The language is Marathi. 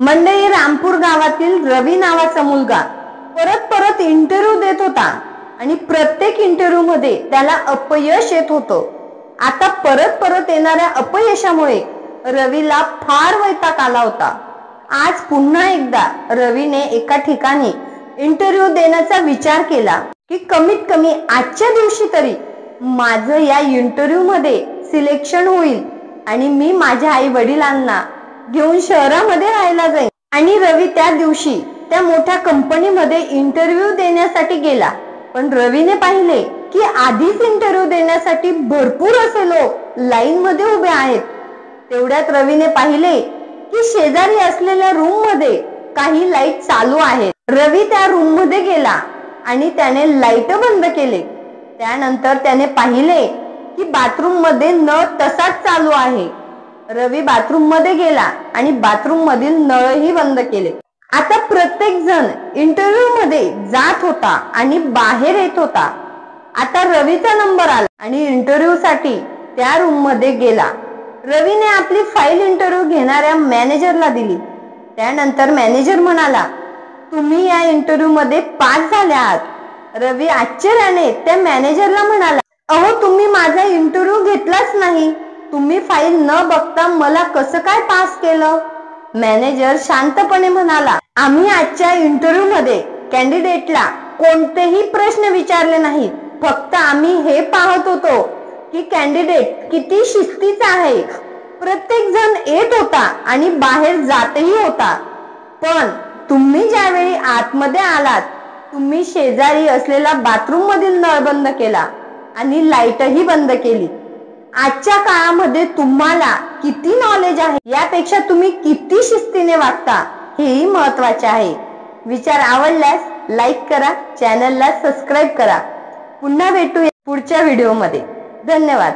मंडई रामपूर गावातील रवी नावाचा मुलगा परत परत इंटरव्ह्यू देत होता आणि प्रत्येक इंटरव्ह्यू मध्ये त्याला अपयश येत होतं। आता परत परत येणाऱ्या अपयशामुळे रवीला फार वैताग आला होता। आज पुन्हा एकदा रवीने एका ठिकाणी इंटरव्ह्यू देण्याचा विचार केला की कमीत कमी आजच्या दिवशी तरी माझं या इंटरव्ह्यू मध्ये सिलेक्शन होईल आणि मी माझ्या आई वडिलांना घेऊन शहरामध्ये राहायला जाईल। आणि रवी त्या दिवशी त्या मोठ्या कंपनीमध्ये इंटरव्ह्यू देण्यासाठी गेला, पण रवीने पाहिले की आधीच इंटरव्ह्यू देण्यासाठी भरपूर असे लोक लाईन मध्ये उभे आहेत। तेवढ्यात रवीने पाहिले की शेजारी असलेल्या रूम मध्ये काही लाईट चालू आहेत। रवी त्या रूम मध्ये गेला आणि त्याने लाईट बंद केले। त्यानंतर त्याने पाहिले की बाथरूम मध्ये नळ तसाच चालू आहे। रवी बाथरूम मध्ये गेला आणि बाथरूम मधील नळही बंद केले। आता प्रत्येक जण इंटरव्ह्यू मध्ये जात होता आणि बाहेर येत होता। आता रवीचा नंबर आला आणि इंटरव्ह्यू साठी त्या रूम मध्ये गेला। रवीने आपली फाईल इंटरव्ह्यू घेणाऱ्या मॅनेजरला दिली। त्यानंतर मॅनेजर म्हणाला, तुम्ही या इंटरव्ह्यू मध्ये पास झाले आहात। रवी आश्चर्याने त्या मॅनेजरला म्हणाला, अहो तुम्ही माझा इंटरव्ह्यू घेतलाच नाही, तुम्ही फाईल न बघता मला कसं काय पास केलं? मॅनेजर शांतपणे म्हणाला, आम्ही आजच्या इंटरव्ह्यू मध्ये कॅन्डिडेटला कोणतेही प्रश्न विचारले नाहीत, फक्त आम्ही हे पाहत होतो की कॅन्डिडेट किती शिस्तीचा आहे। प्रत्येक जण येत होता आणि बाहेर जातही होता, पण तुम्ही ज्यावेळी आतमध्ये आलात तुम्ही शेजारी असलेला बाथरूम मधील नळ बंद केला आणि लाईटही बंद केली। आजच्या काळामध्ये तुम्हाला किती नॉलेज आहे यापेक्षा तुम्ही किती शिस्तीने वागता हेही महत्त्वाचे आहे। विचार आवडल्यास लाईक करा, चॅनलला सबस्क्राईब करा। पुन्हा भेटूया पुढच्या व्हिडिओमध्ये। धन्यवाद।